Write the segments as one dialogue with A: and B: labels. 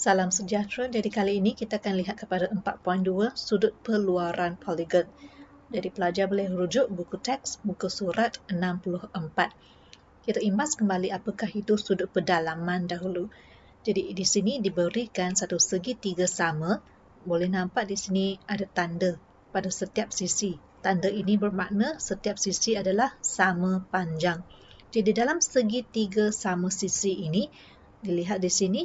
A: Salam sejahtera. Jadi kali ini kita akan lihat kepada 4.2 sudut perluaran poligon. Jadi pelajar boleh rujuk buku teks, muka surat 64. Kita imbas kembali apakah itu sudut pedalaman dahulu. Jadi di sini diberikan satu segitiga sama. Boleh nampak di sini ada tanda pada setiap sisi. Tanda ini bermakna setiap sisi adalah sama panjang. Jadi dalam segitiga sama sisi ini, dilihat di sini,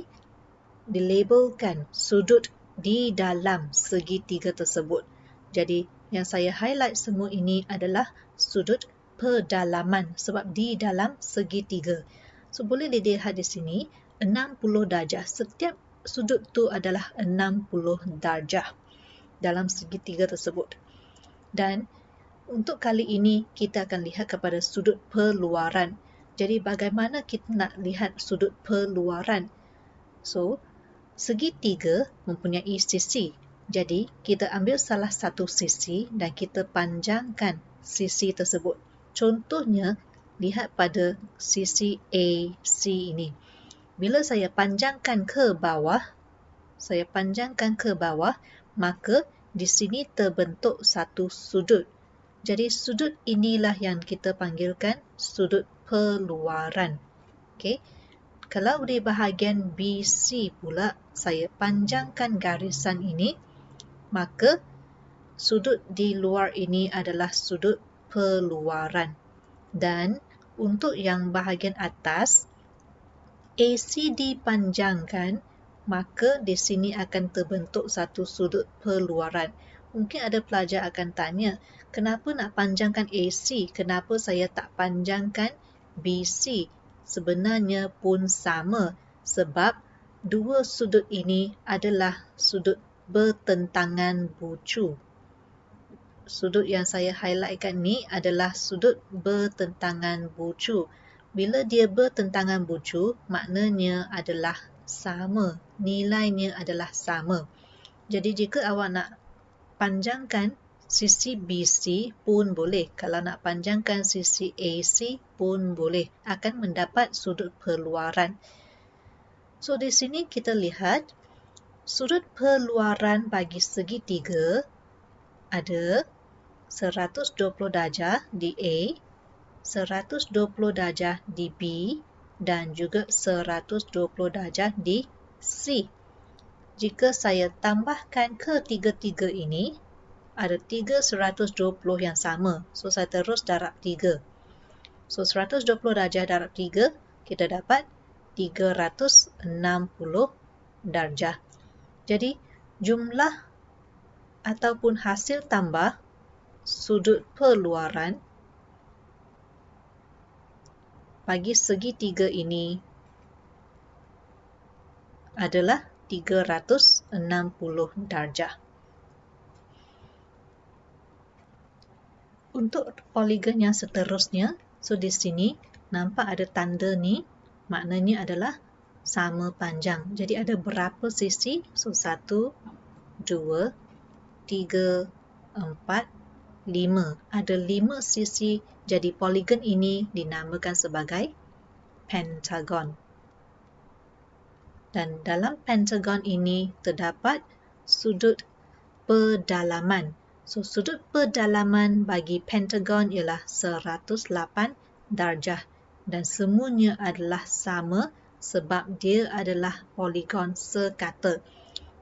A: dilabelkan sudut di dalam segitiga tersebut. Jadi yang saya highlight semua ini adalah sudut pedalaman sebab di dalam segitiga. So boleh dilihat di sini 60 darjah. Setiap sudut tu adalah 60 darjah dalam segitiga tersebut. Dan untuk kali ini kita akan lihat kepada sudut perluaran. Jadi bagaimana kita nak lihat sudut perluaran? So segitiga mempunyai sisi. Jadi, kita ambil salah satu sisi dan kita panjangkan sisi tersebut. Contohnya, lihat pada sisi AC ini. Bila saya panjangkan ke bawah, maka di sini terbentuk satu sudut. Jadi, sudut inilah yang kita panggilkan sudut perluaran. Okey. Kalau di bahagian BC pula, saya panjangkan garisan ini, maka sudut di luar ini adalah sudut perluaran. Dan untuk yang bahagian atas, AC dipanjangkan, maka di sini akan terbentuk satu sudut perluaran. Mungkin ada pelajar akan tanya, kenapa nak panjangkan AC? Kenapa saya tak panjangkan BC? Sebenarnya pun sama sebab dua sudut ini adalah sudut bertentangan bucu. Sudut yang saya highlightkan ni adalah sudut bertentangan bucu. Bila dia bertentangan bucu, maknanya adalah sama. Nilainya adalah sama. Jadi jika awak nak panjangkan sisi BC pun boleh. Kalau nak panjangkan sisi AC pun boleh. Akan mendapat sudut perluaran. So, di sini kita lihat sudut perluaran bagi segitiga ada 120 darjah di A, 120 darjah di B dan juga 120 darjah di C. Jika saya tambahkan ketiga-tiga ini, ada 3 120 yang sama. So, saya terus darab 3. So, 120 darjah darab 3, kita dapat 360 darjah. Jadi, jumlah ataupun hasil tambah sudut perluaran bagi segitiga ini adalah 360 darjah. Untuk poligon yang seterusnya, so di sini nampak ada tanda ni, maknanya adalah sama panjang. Jadi ada berapa sisi? So 1, 2, 3, 4, 5. Ada 5 sisi, jadi poligon ini dinamakan sebagai pentagon. Dan dalam pentagon ini terdapat sudut pedalaman. So, sudut pedalaman bagi pentagon ialah 108 darjah. Dan semuanya adalah sama sebab dia adalah poligon sekata.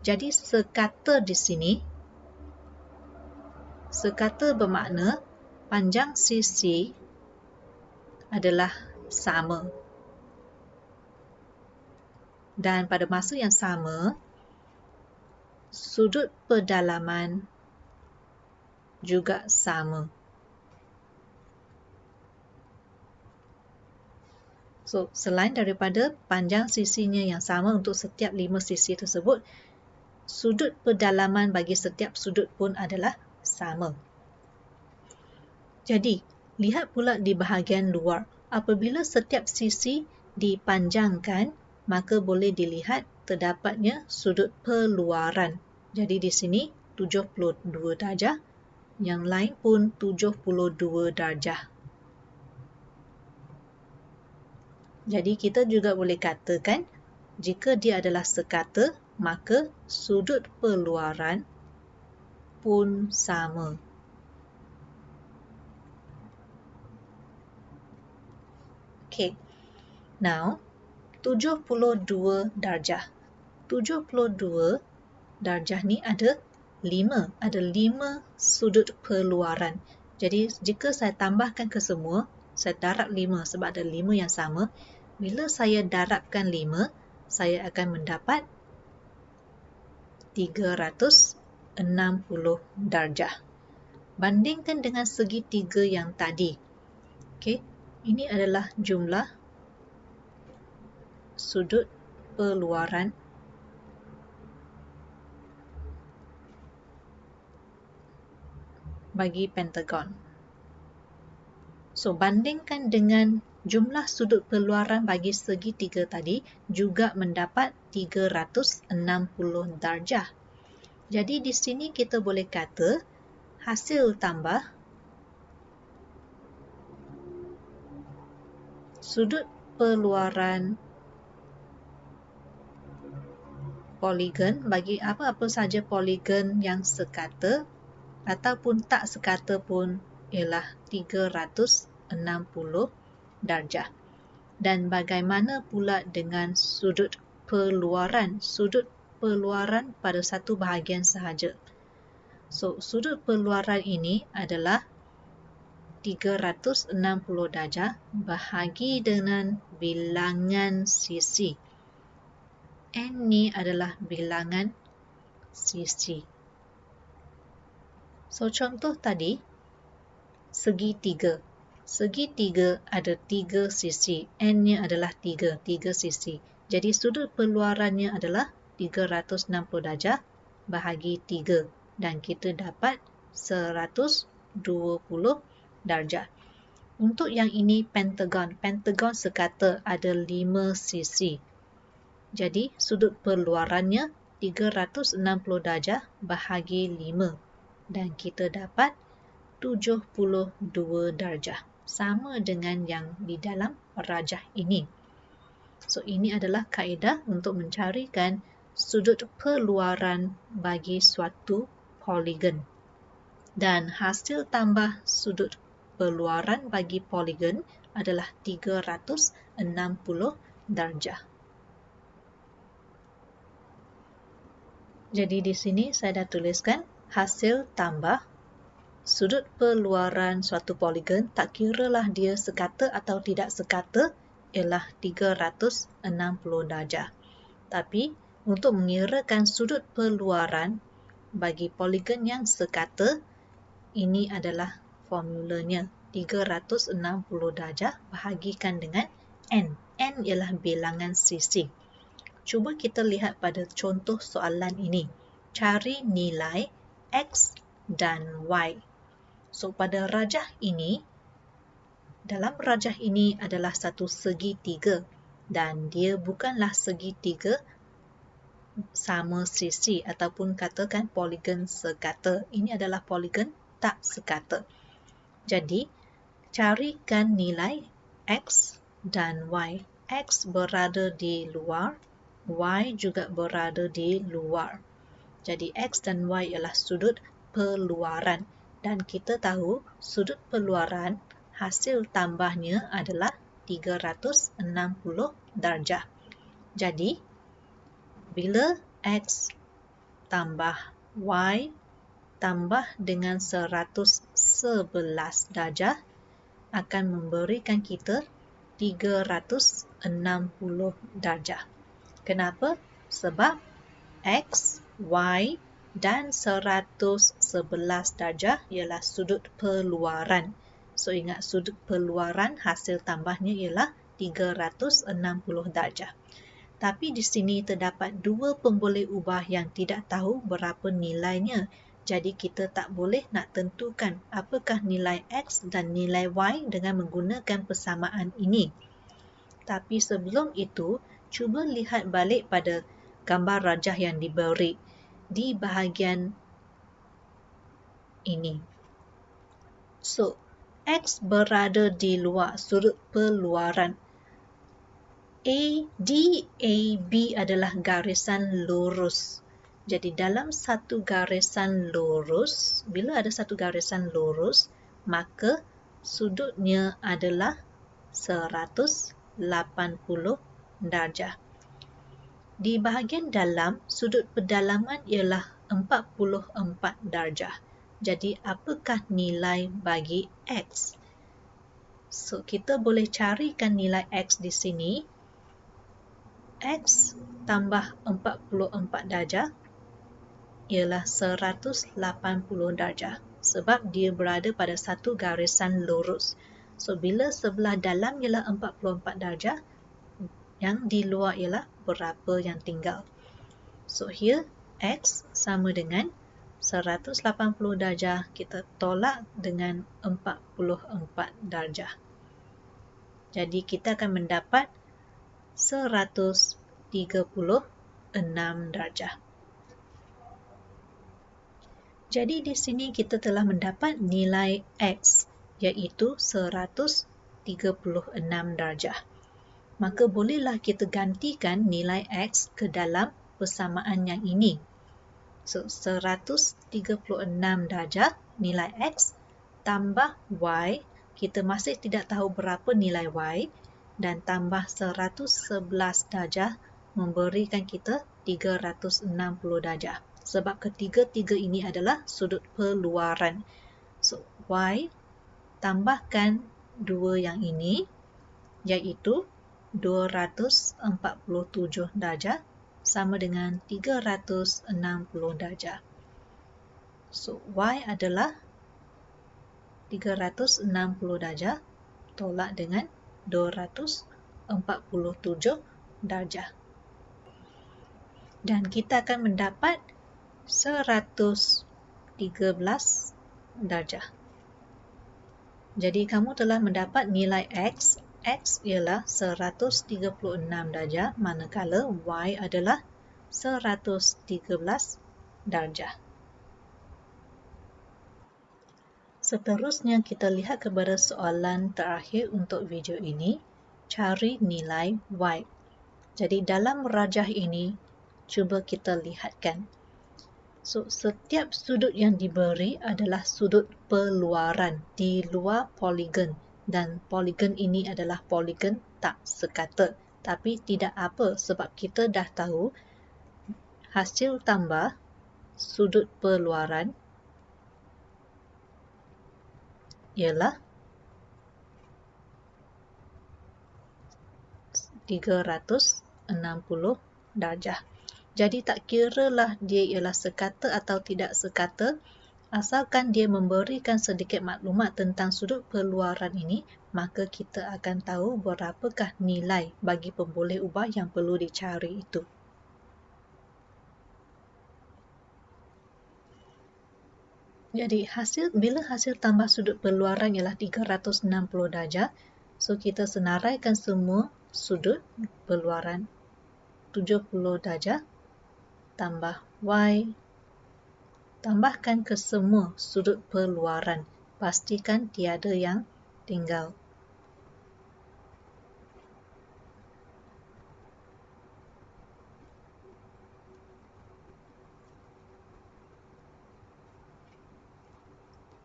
A: Jadi, sekata di sini, sekata bermakna panjang sisi adalah sama. Dan pada masa yang sama, sudut pedalaman juga sama. So, selain daripada panjang sisinya yang sama untuk setiap 5 sisi tersebut, sudut pedalaman bagi setiap sudut pun adalah sama. Jadi, lihat pula di bahagian luar. Apabila setiap sisi dipanjangkan, maka boleh dilihat terdapatnya sudut perluaran. Jadi di sini 72 darjah, yang lain pun 72 darjah. Jadi kita juga boleh katakan jika dia adalah sekata, maka sudut perluaran pun sama. Okay, now 72 darjah. 72 darjah ni ada 5 sudut perluaran. Jadi jika saya tambahkan ke semua, saya darab 5 sebab ada 5 yang sama. Bila saya darabkan 5, saya akan mendapat 360 darjah. Bandingkan dengan segitiga yang tadi. Okey, ini adalah jumlah sudut perluaran bagi pentagon. So, bandingkan dengan jumlah sudut perluaran bagi segitiga tadi juga mendapat 360 darjah. Jadi di sini kita boleh kata hasil tambah sudut perluaran poligon bagi apa-apa saja poligon yang sekata ataupun tak sekata pun ialah 360 darjah. Dan bagaimana pula dengan sudut perluaran? Sudut perluaran pada satu bahagian sahaja. So, sudut perluaran ini adalah 360 darjah bahagi dengan bilangan sisi. N ni adalah bilangan sisi. So, contoh tadi, segitiga. Segitiga ada 3 sisi. N-nya adalah 3 sisi. Jadi, sudut perluarannya adalah 360 darjah bahagi 3. Dan kita dapat 120 darjah. Untuk yang ini pentagon. Pentagon sekata ada 5 sisi. Jadi, sudut perluarannya 360 darjah bahagi 5. Dan kita dapat 72 darjah. Sama dengan yang di dalam rajah ini. So, ini adalah kaedah untuk mencarikan sudut perluaran bagi suatu poligon. Dan hasil tambah sudut perluaran bagi poligon adalah 360 darjah. Jadi di sini saya dah tuliskan hasil tambah sudut perluaran suatu poligon, tak kiralah dia sekata atau tidak sekata, ialah 360 darjah. Tapi untuk mengirakan sudut perluaran bagi poligon yang sekata, ini adalah formulanya 360 darjah bahagikan dengan N. N ialah bilangan sisi. Cuba kita lihat pada contoh soalan ini. Cari nilai X dan Y. So, pada rajah ini, dalam rajah ini adalah satu segitiga dan dia bukanlah segitiga sama sisi ataupun katakan poligon sekata. Ini adalah poligon tak sekata. Jadi, carikan nilai X dan Y. X berada di luar, Y juga berada di luar. Jadi, X dan Y ialah sudut perluaran. Dan kita tahu sudut perluaran hasil tambahnya adalah 360 darjah. Jadi, bila X tambah Y tambah dengan 111 darjah akan memberikan kita 360 darjah. Kenapa? Sebab X, Y dan 111 darjah ialah sudut perluaran. So, ingat sudut perluaran hasil tambahnya ialah 360 darjah. Tapi di sini terdapat dua pemboleh ubah yang tidak tahu berapa nilainya. Jadi kita tak boleh nak tentukan apakah nilai X dan nilai Y dengan menggunakan persamaan ini. Tapi sebelum itu, cuba lihat balik pada gambar rajah yang diberi di bahagian ini. So, X berada di luar sudut perluaran. DAB adalah garisan lurus. Jadi dalam satu garisan lurus, bila ada satu garisan lurus, maka sudutnya adalah 180 darjah. Di bahagian dalam, sudut pedalaman ialah 44 darjah. Jadi apakah nilai bagi X? So, kita boleh carikan nilai X di sini. X tambah 44 darjah ialah 180 darjah sebab dia berada pada satu garisan lurus. So, bila sebelah dalam ialah 44 darjah, yang di luar ialah berapa yang tinggal. So, here X sama dengan 180 darjah, kita tolak dengan 44 darjah. Jadi, kita akan mendapat 136 darjah. Jadi di sini kita telah mendapat nilai X, iaitu 136 darjah. Maka bolehlah kita gantikan nilai X ke dalam persamaan yang ini. So, 136 darjah nilai X tambah Y, kita masih tidak tahu berapa nilai Y, dan tambah 111 darjah memberikan kita 360 darjah. Sebab ketiga-tiga ini adalah sudut perluaran. So, Y tambahkan 2 yang ini, iaitu 247 darjah sama dengan 360 darjah. So, Y adalah 360 darjah tolak dengan 247 darjah. Dan kita akan mendapat 113 darjah. Jadi kamu telah mendapat nilai X. X ialah 136 darjah, manakala Y adalah 113 darjah. Seterusnya kita lihat kepada soalan terakhir untuk video ini. Cari nilai Y. Jadi dalam rajah ini, cuba kita lihatkan. So, setiap sudut yang diberi adalah sudut perluaran di luar poligon. Dan poligon ini adalah poligon tak sekata. Tapi tidak apa sebab kita dah tahu hasil tambah sudut perluaran ialah 360 darjah. Jadi tak kiralah dia ialah sekata atau tidak sekata, asalkan dia memberikan sedikit maklumat tentang sudut perluaran ini, maka kita akan tahu berapakah nilai bagi pemboleh ubah yang perlu dicari itu. Jadi bila hasil tambah sudut perluaran ialah 360 darjah, so kita senaraikan semua sudut perluaran 70 darjah tambah Y, tambahkan ke semua sudut perluaran, pastikan tiada yang tinggal.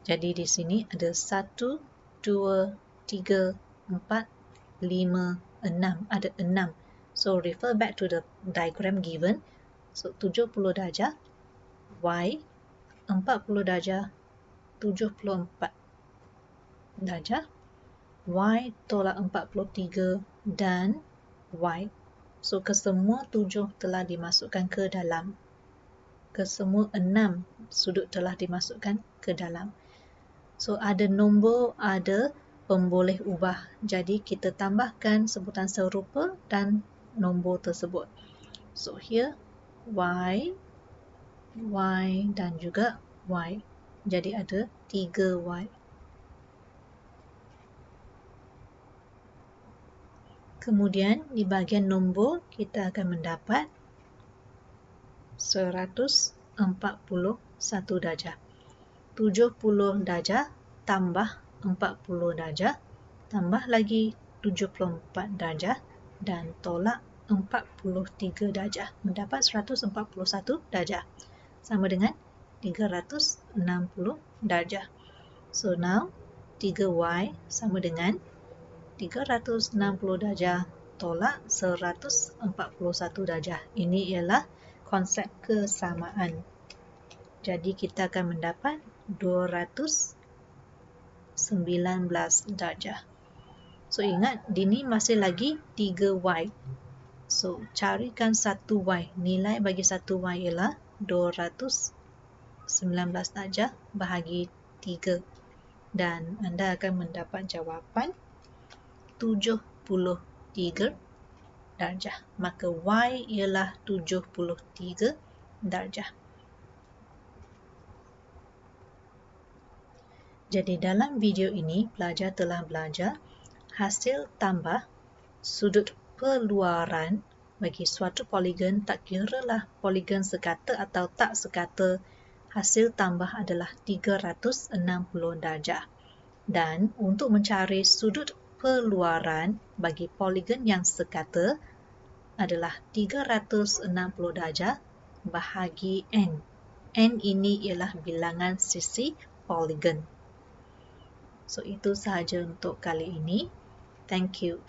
A: Jadi di sini ada 1, 2, 3, 4, 5, 6. Ada 6. So, refer back to the diagram given. So, 70 darjah, Y, 40 darjah, 74 darjah, Y tolak 43 dan Y. So, kesemua 7 telah dimasukkan ke dalam. Kesemua 6 sudut telah dimasukkan ke dalam. So, ada nombor, ada pemboleh ubah. Jadi, kita tambahkan sebutan serupa dan nombor tersebut. So, here, Y, Y dan juga Y. Jadi, ada 3 Y. Kemudian, di bahagian nombor, kita akan mendapat 141 darjah. 70 darjah tambah 40 darjah, tambah lagi 74 darjah, dan tolak 43 darjah. Mendapat 141 darjah. Sama dengan 360 darjah. So now 3y sama dengan 360 darjah tolak 141 darjah. Ini ialah konsep kesamaan. Jadi kita akan mendapat 219 darjah. So ingat, ini masih lagi 3y. So carikan 1y. Nilai bagi 1y ialah 219 darjah bahagi 3. Dan anda akan mendapat jawapan 73 darjah. Maka y ialah 73 darjah. Jadi dalam video ini, pelajar telah belajar hasil tambah sudut perluaran bagi suatu poligon, tak kiralah poligon sekata atau tak sekata, hasil tambah adalah 360 darjah. Dan untuk mencari sudut perluaran bagi poligon yang sekata adalah 360 darjah bahagi n. N ini ialah bilangan sisi poligon. So itu sahaja untuk kali ini. Thank you.